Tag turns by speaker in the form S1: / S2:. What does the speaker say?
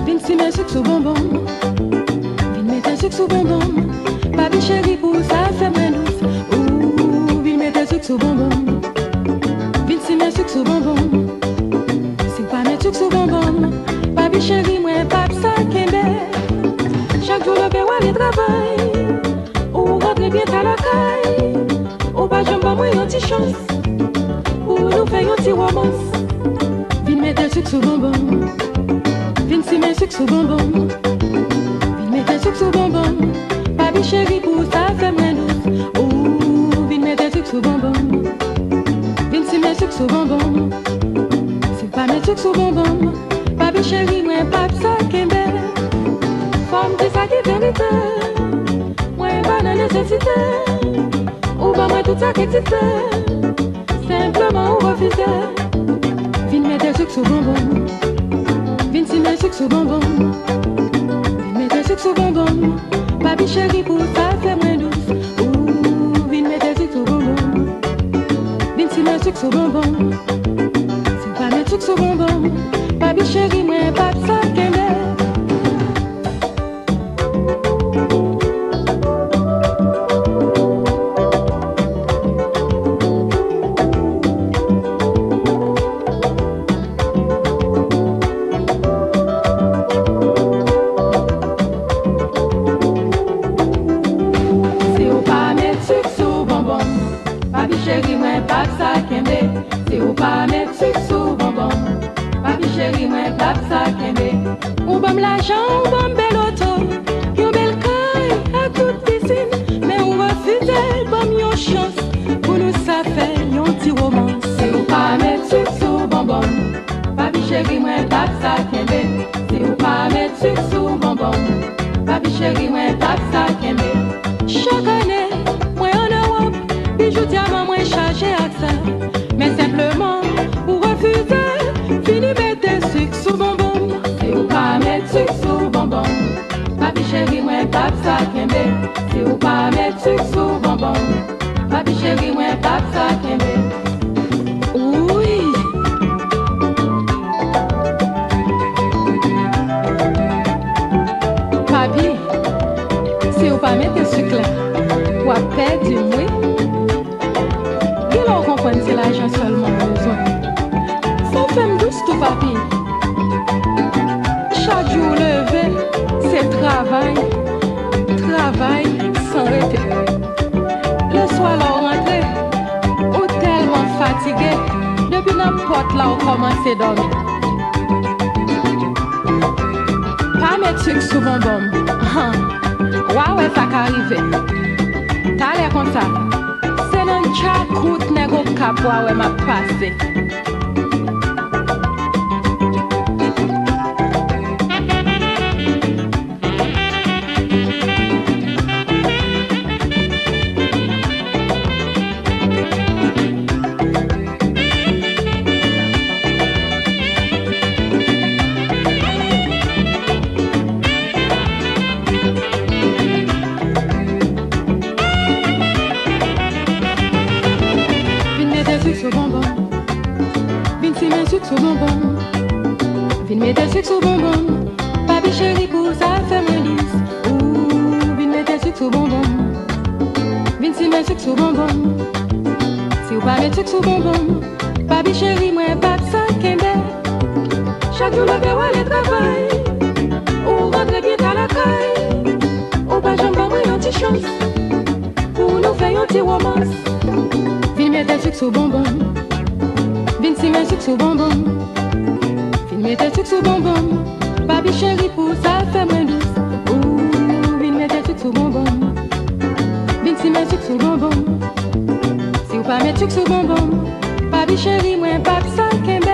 S1: Vin si men sucre sous bonbon. Vin mette sucre sous bonbon. Papi chéri pour ça fait moins douce. Ouh, vin mette sucre sous bonbon. Vin si men sucre sous bonbon. Si pas mettre sucre sous bonbon. Papi chéri moi pas ça kembe. Chaque jour le père aller travail. Ou rentre bien à la caille. Ou pas j'aime pas moi une petite chance. Ou nous fait une petite romance. Vin mette sucre sous bonbon. Vin si men sucre sous bonbon. Vin mette sucre sous bonbon. Papi chéri pour ça fait moins douce. Ouh, vin mette sucre sous bonbon. Vin si men sucre sous bonbon. Si pas mettre sucre sous bonbon. Papi chéri moi pas ça kembe. Femme qui ça qui vérité. Moi pas de nécessité. Ou pas moi tout ça qui existe. Simplement ou refuser. Vin mette sucre sous bonbon. Vin si men sucre sous bonbon. Vin mette sucre sous bonbon. Papi chéri pour ça fait moins douce. Ouh, vin mette sucre sous bonbon. Vin si men sucre sous bonbon. Si pas mettre sucre sous bonbon. Papi chéri moi pas ça kembe. Chéri moi pas ça kembe. Si ou pas mettre sucre sous bonbon. Papi chéri moi pas ça kembe. Ou bam l'argent, ou bam bel auto. Yon bel caille à toute piscine. Mais ou refuse bam yon chance. Pour nous ça fait yon petit romance. Si ou pas mettre sucre sous bonbon. Papi chéri moi pas ça kembe. Si ou pas mettre sucre sous bonbon. Papi chéri moi pas ça kembe. Chaque année, moi en Europe. Bijou diamant moins chargé à ça. Mais simplement, ou refuser, fini mettre sucre sous bonbon. Si ou pas mettre sucre sous bonbon. Papi chéri moi pas ça kembe. Si ou pas mettre sucre sous bonbon. Papi chéri moi pas ça kembe. Oui. Papi, si ou pas mettre sucre là, ou à perdre du bruit. On comprend que c'est l'argent seulement besoin. Ça fait me douce tout papi. Chaque jour levé, c'est travail. Travail sans répéter. Le soir là on rentre, ou tellement fatigué. Depuis n'importe là on commence à dormir. Pas mettre sucre sous bonbon. Ouais, ça qu'arrive. T'as l'air comme ça. Nan chak route nego kapwa we ma pase. Sous bonbon, vin mette sucre sous bonbon. Papi chéri pour ça fait moins douce. Ouh, vin mette sucre sous bonbon. Vin si men sucre sous bonbon. Si ou pas mettre sucre sous bonbon. Papi chéri moi pas ça kembe. Chaque jour le père aller travail. Ou rentre bien à la caille. Ou pas j'aime pas moi une petite chance. Pour nous faire une petite romance. Vin mette sucre sous bonbon. Vin si men sucre sous bonbon. Vin mette sucre sous bonbon. Papi chéri pour ça fait moins douce. Ouh, vin mette sucre sous bonbon. Vin si men sucre sous bonbon. Si ou pas mettre sucre sous bonbon. Papi chéri moi pas ça kembe.